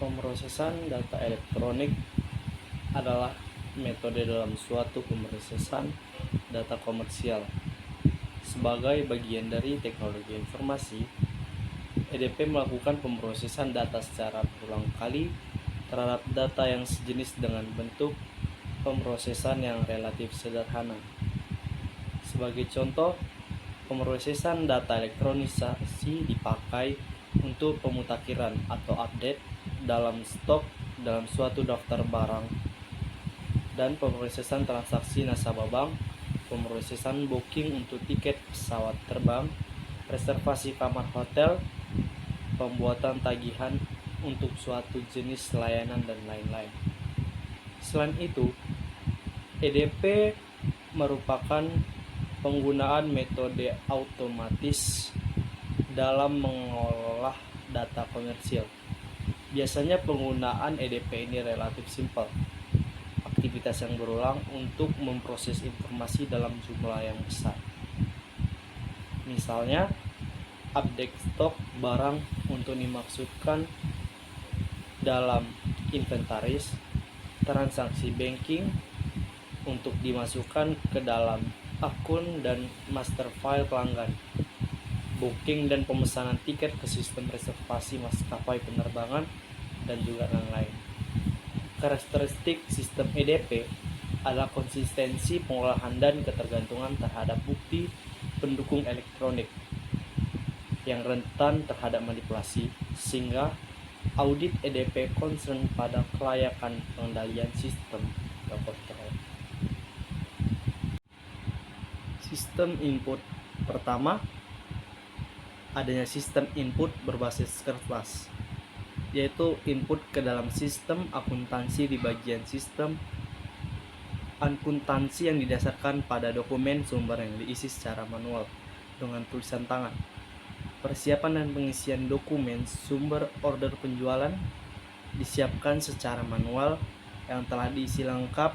Pemrosesan data elektronik adalah metode dalam suatu pemrosesan data komersial. Sebagai bagian dari teknologi informasi, EDP melakukan pemrosesan data secara berulang kali terhadap data yang sejenis dengan bentuk pemrosesan yang relatif sederhana. Sebagai contoh, pemrosesan data elektronisasi dipakai untuk pemutakhiran atau update dalam stok dalam suatu daftar barang, dan pemrosesan transaksi nasabah bank, pemrosesan booking untuk tiket pesawat terbang, reservasi kamar hotel, pembuatan tagihan untuk suatu jenis layanan, dan lain-lain. Selain itu, EDP merupakan penggunaan metode otomatis dalam mengolah data komersial. Biasanya penggunaan EDP ini relatif simpel, aktivitas yang berulang untuk memproses informasi dalam jumlah yang besar. Misalnya, update stok barang untuk dimaksudkan dalam inventaris, transaksi banking untuk dimasukkan ke dalam akun dan master file pelanggan, booking dan pemesanan tiket ke sistem reservasi maskapai penerbangan, dan juga lain-lain. Karakteristik sistem EDP adalah konsistensi pengolahan dan ketergantungan terhadap bukti pendukung elektronik yang rentan terhadap manipulasi, sehingga audit EDP concern pada kelayakan pengendalian sistem atau kontrol. Sistem input pertama, adanya sistem input berbasis kertas, yaitu input ke dalam sistem akuntansi di bagian sistem akuntansi yang didasarkan pada dokumen sumber yang diisi secara manual dengan tulisan tangan. Persiapan dan pengisian dokumen sumber order penjualan disiapkan secara manual yang telah diisi lengkap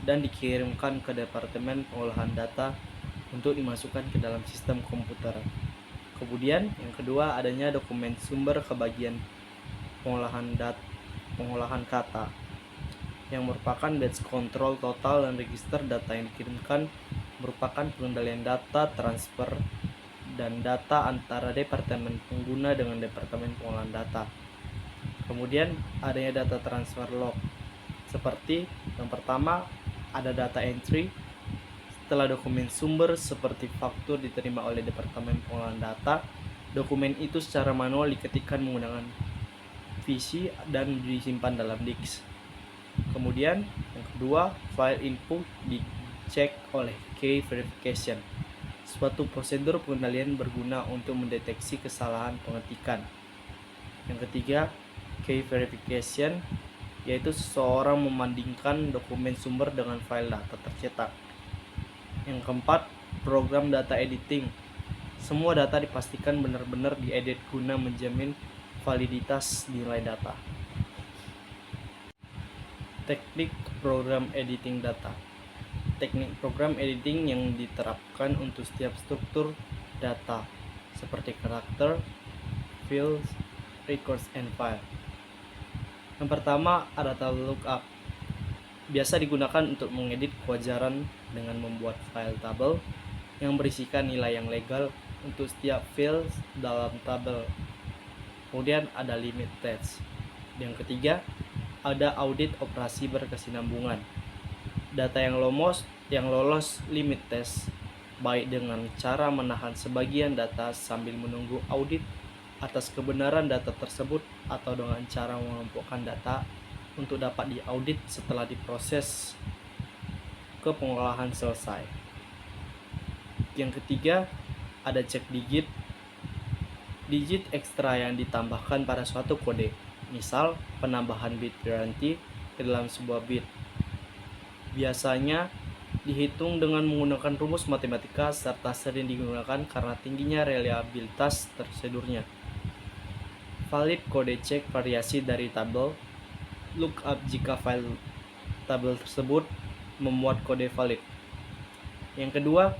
dan dikirimkan ke Departemen Pengolahan Data untuk dimasukkan ke dalam sistem komputer. Kemudian yang kedua, adanya dokumen sumber ke bagian pengolahan kata yang merupakan batch control total dan register data yang dikirimkan, merupakan pengendalian data transfer dan data antara departemen pengguna dengan departemen pengolahan data. Kemudian adanya data transfer log, seperti yang pertama ada data entry. Setelah dokumen sumber seperti faktur diterima oleh Departemen Pengolahan Data, dokumen itu secara manual diketikkan menggunakan VC dan disimpan dalam disk. Kemudian yang kedua, file input dicek oleh key verification, suatu prosedur pengendalian berguna untuk mendeteksi kesalahan pengetikan. Yang ketiga, key verification, yaitu seseorang membandingkan dokumen sumber dengan file data tercetak. Yang keempat, program data editing. Semua data dipastikan benar-benar diedit guna menjamin validitas nilai data. Teknik program editing data. Teknik program editing yang diterapkan untuk setiap struktur data seperti karakter, fields, records, and file. Yang pertama, ada table lookup. Biasa digunakan untuk mengedit kewajaran dengan membuat file tabel yang berisikan nilai yang legal untuk setiap field dalam tabel. Kemudian ada limit test. Yang ketiga, ada audit operasi berkesinambungan. Data yang lolos limit test, baik dengan cara menahan sebagian data sambil menunggu audit atas kebenaran data tersebut, atau dengan cara mengelompokkan data untuk dapat diaudit setelah diproses ke pengolahan selesai. Yang ketiga, ada cek digit. Digit ekstra yang ditambahkan pada suatu kode, misal penambahan bit garansi ke dalam sebuah bit. Biasanya dihitung dengan menggunakan rumus matematika serta sering digunakan karena tingginya reliabilitas prosedurnya. Valid kode cek variasi dari tabel. Lookup jika file tabel tersebut memuat kode valid. Yang kedua,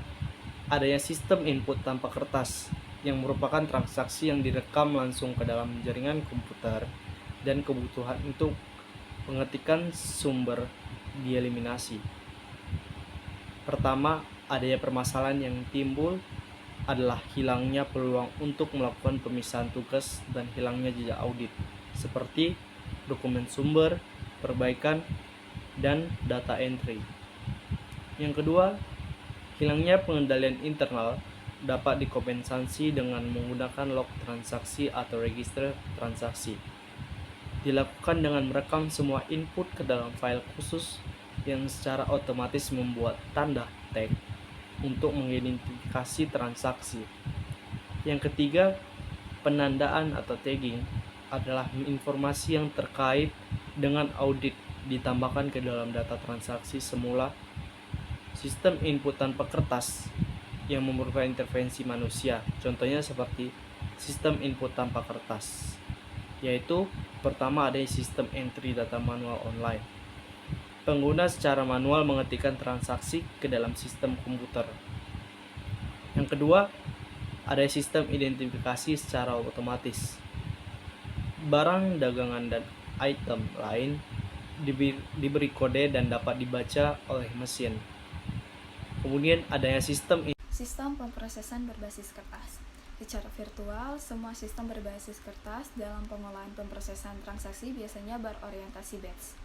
adanya sistem input tanpa kertas, yang merupakan transaksi yang direkam langsung ke dalam jaringan komputer dan kebutuhan untuk pengetikan sumber dieliminasi. Pertama, adanya permasalahan yang timbul adalah hilangnya peluang untuk melakukan pemisahan tugas dan hilangnya jejak audit, seperti dokumen sumber, perbaikan, dan data entry. Yang kedua, hilangnya pengendalian internal dapat dikompensasi dengan menggunakan log transaksi atau register transaksi. Dilakukan dengan merekam semua input ke dalam file khusus yang secara otomatis membuat tanda tag untuk mengidentifikasi transaksi. Yang ketiga, penandaan atau tagging adalah informasi yang terkait dengan audit ditambahkan ke dalam data transaksi semula. Sistem input tanpa kertas yang memerlukan intervensi manusia, contohnya seperti sistem input tanpa kertas, yaitu pertama ada sistem entry data manual online. Pengguna secara manual mengetikkan transaksi ke dalam sistem komputer. Yang kedua, ada sistem identifikasi secara otomatis. Barang dagangan dan item lain diberi kode dan dapat dibaca oleh mesin. Kemudian adanya sistem pemrosesan berbasis kertas. Secara virtual, semua sistem berbasis kertas dalam pengolahan pemrosesan transaksi biasanya berorientasi batch.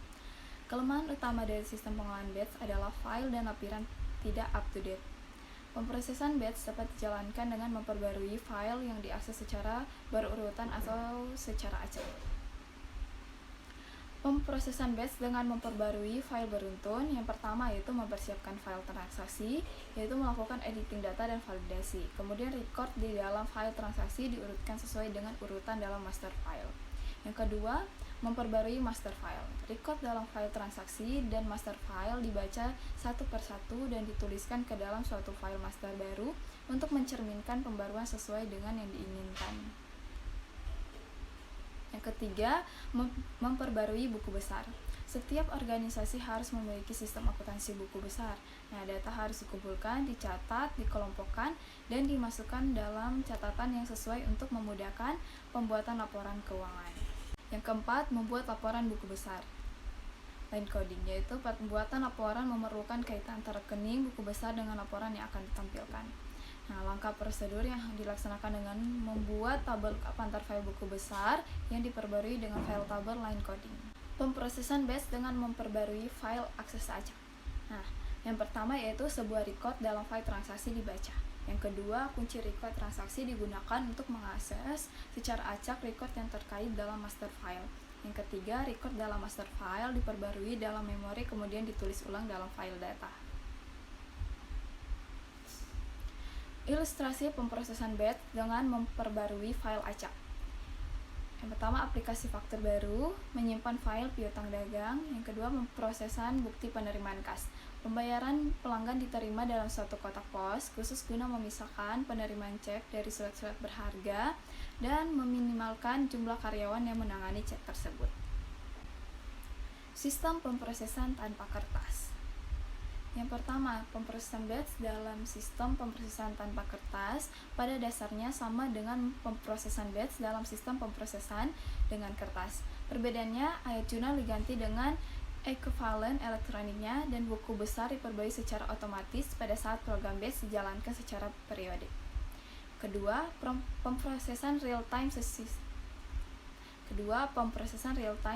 Kelemahan utama dari sistem pengolahan batch adalah file dan lampiran tidak up-to-date. Pemrosesan batch dapat dijalankan dengan memperbarui file yang diakses secara berurutan atau secara acak. Pemrosesan batch dengan memperbarui file beruntun, yang pertama yaitu mempersiapkan file transaksi, yaitu melakukan editing data dan validasi. Kemudian record di dalam file transaksi diurutkan sesuai dengan urutan dalam master file. Yang kedua, memperbarui master file. Record dalam file transaksi dan master file dibaca satu persatu dan dituliskan ke dalam suatu file master baru untuk mencerminkan pembaruan sesuai dengan yang diinginkan. Yang ketiga, memperbarui buku besar. Setiap organisasi harus memiliki sistem akuntansi buku besar. Nah, data harus dikumpulkan, dicatat, dikelompokkan, dan dimasukkan dalam catatan yang sesuai untuk memudahkan pembuatan laporan keuangan. Yang keempat, membuat laporan buku besar. Line coding, yaitu pembuatan laporan memerlukan kaitan antara rekening buku besar dengan laporan yang akan ditampilkan. Nah, langkah prosedur yang dilaksanakan dengan membuat tabel antar file buku besar yang diperbarui dengan file tabel line coding. Pemrosesan batch dengan memperbarui file akses acak. Nah, yang pertama yaitu sebuah record dalam file transaksi dibaca. Yang kedua, kunci record transaksi digunakan untuk mengakses secara acak record yang terkait dalam master file. Yang ketiga, record dalam master file diperbarui dalam memori kemudian ditulis ulang dalam file data. Ilustrasi pemrosesan batch dengan memperbarui file acak. Yang pertama, aplikasi faktur baru, menyimpan file piutang dagang. Yang kedua, pemrosesan bukti penerimaan kas. Pembayaran pelanggan diterima dalam suatu kotak pos khusus guna memisahkan penerimaan cek dari surat-surat berharga dan meminimalkan jumlah karyawan yang menangani cek tersebut. Sistem pemrosesan tanpa kertas. Yang pertama, pemrosesan batch dalam sistem pemrosesan tanpa kertas pada dasarnya sama dengan pemrosesan batch dalam sistem pemrosesan dengan kertas. Perbedaannya, ayat jurnal diganti dengan ekuivalen elektroniknya dan buku besar diperbarui secara otomatis pada saat program batch dijalankan secara periodik. Kedua, pemrosesan real-time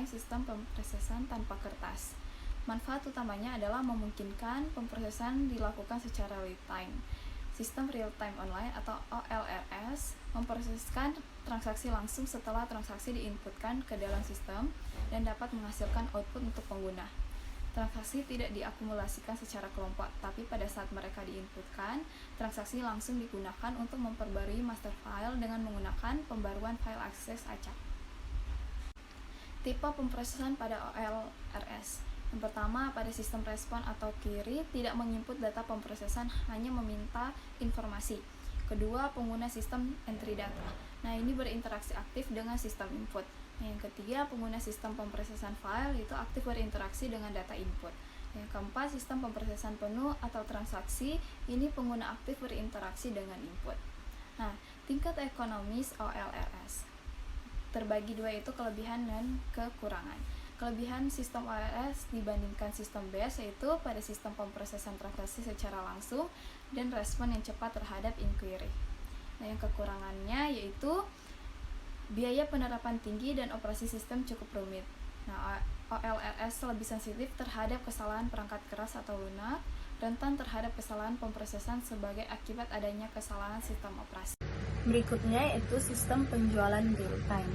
sistem pemrosesan tanpa kertas. Manfaat utamanya adalah memungkinkan pemrosesan dilakukan secara real-time. Sistem real-time online atau OLRS memproseskan transaksi langsung setelah transaksi diinputkan ke dalam sistem dan dapat menghasilkan output untuk pengguna. Transaksi tidak diakumulasikan secara kelompok, tapi pada saat mereka diinputkan, transaksi langsung digunakan untuk memperbarui master file dengan menggunakan pembaruan file akses acak. Tipe pemrosesan pada OLRS. Yang pertama, pada sistem respon atau query tidak menginput data pemrosesan, hanya meminta informasi. Kedua, pengguna sistem entry data. Nah, ini berinteraksi aktif dengan sistem input. Nah, yang ketiga, pengguna sistem pemrosesan file itu aktif berinteraksi dengan data input. Yang keempat, sistem pemrosesan penuh atau transaksi, ini pengguna aktif berinteraksi dengan input. Nah, tingkat ekonomis OLRS. terbagi dua, yaitu kelebihan dan kekurangan. Kelebihan sistem OLS dibandingkan sistem BASE yaitu pada sistem pemrosesan transaksi secara langsung dan respon yang cepat terhadap inquiry. Nah, yang kekurangannya yaitu biaya penerapan tinggi dan operasi sistem cukup rumit. Nah, OLRS lebih sensitif terhadap kesalahan perangkat keras atau lunak, rentan terhadap kesalahan pemrosesan sebagai akibat adanya kesalahan sistem operasi. Berikutnya yaitu sistem penjualan real time.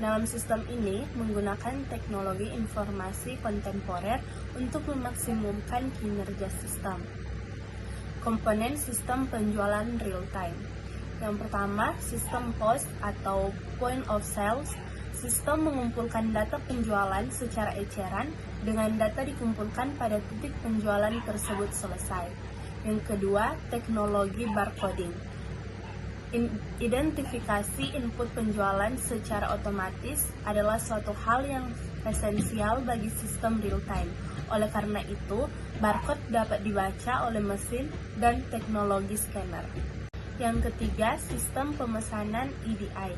Dalam sistem ini menggunakan teknologi informasi kontemporer untuk memaksimumkan kinerja sistem. Komponen sistem penjualan real time. Yang pertama, sistem POS atau Point of Sales. Sistem mengumpulkan data penjualan secara eceran dengan data dikumpulkan pada titik penjualan tersebut selesai. Yang kedua, teknologi barcoding. Identifikasi input penjualan secara otomatis adalah suatu hal yang esensial bagi sistem real time. Oleh karena itu, barcode dapat dibaca oleh mesin dan teknologi scanner. Yang ketiga, sistem pemesanan EDI.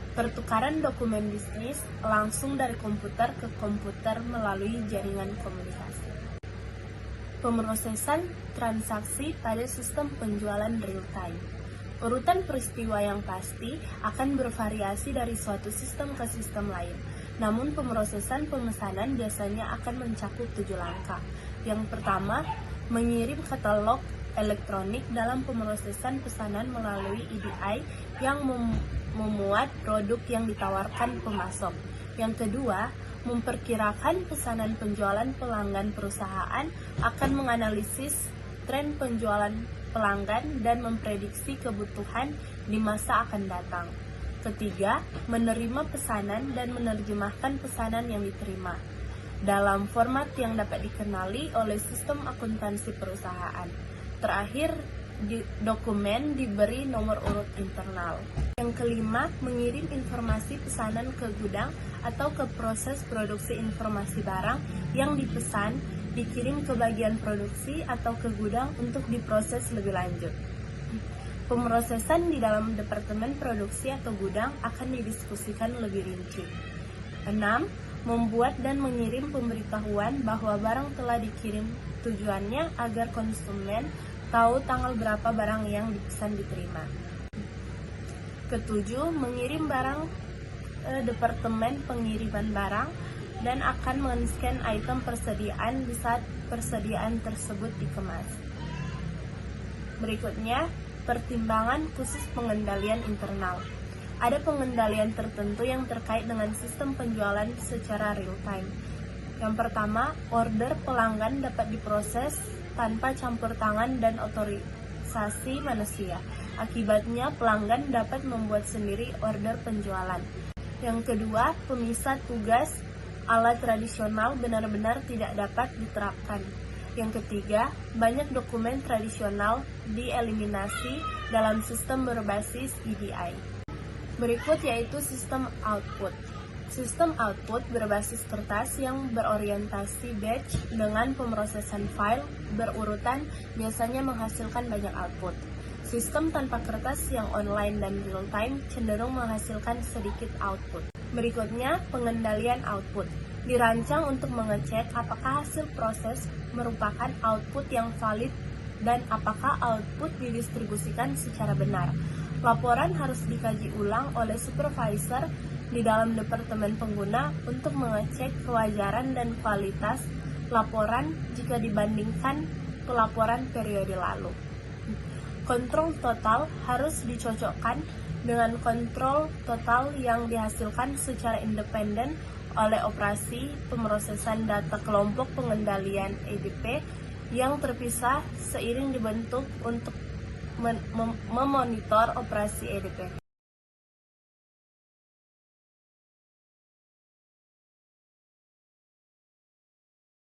Pertukaran dokumen bisnis langsung dari komputer ke komputer melalui jaringan komunikasi. Pemrosesan transaksi pada sistem penjualan real time. Urutan peristiwa yang pasti akan bervariasi dari suatu sistem ke sistem lain. Namun pemrosesan pemesanan biasanya akan mencakup 7 langkah. Yang pertama, mengirim katalog elektronik dalam pemrosesan pesanan melalui EDI yang memuat produk yang ditawarkan pemasok. Yang kedua, memperkirakan pesanan penjualan pelanggan perusahaan akan menganalisis tren penjualan pelanggan dan memprediksi kebutuhan di masa akan datang. Ketiga, menerima pesanan dan menerjemahkan pesanan yang diterima dalam format yang dapat dikenali oleh sistem akuntansi perusahaan. Terakhir, dokumen diberi nomor urut internal. Yang kelima, mengirim informasi pesanan ke gudang atau ke proses produksi informasi barang yang dipesan dikirim ke bagian produksi atau ke gudang untuk diproses lebih lanjut. Pemrosesan di dalam departemen produksi atau gudang akan didiskusikan lebih rinci. 6. Membuat dan mengirim pemberitahuan bahwa barang telah dikirim, tujuannya agar konsumen tahu tanggal berapa barang yang dipesan diterima. Ketujuh, mengirim barang departemen pengiriman barang dan akan men-scan item persediaan di saat persediaan tersebut dikemas. Berikutnya, pertimbangan khusus pengendalian internal. Ada pengendalian tertentu yang terkait dengan sistem penjualan secara real time. Yang pertama, order pelanggan dapat diproses tanpa campur tangan dan otorisasi manusia. Akibatnya, pelanggan dapat membuat sendiri order penjualan. Yang kedua, pemisah tugas ala tradisional benar-benar tidak dapat diterapkan. Yang ketiga, banyak dokumen tradisional dieliminasi dalam sistem berbasis EDI. Berikut yaitu sistem output. Sistem output berbasis kertas yang berorientasi batch dengan pemrosesan file berurutan biasanya menghasilkan banyak output. Sistem tanpa kertas yang online dan real time cenderung menghasilkan sedikit output. Berikutnya, pengendalian output. Dirancang untuk mengecek apakah hasil proses merupakan output yang valid dan apakah output didistribusikan secara benar. Laporan harus dikaji ulang oleh supervisor di dalam departemen pengguna untuk mengecek kewajaran dan kualitas laporan jika dibandingkan pelaporan periode lalu. Kontrol total harus dicocokkan dengan kontrol total yang dihasilkan secara independen oleh operasi pemrosesan data kelompok pengendalian EDP yang terpisah seiring dibentuk untuk memonitor operasi EDP.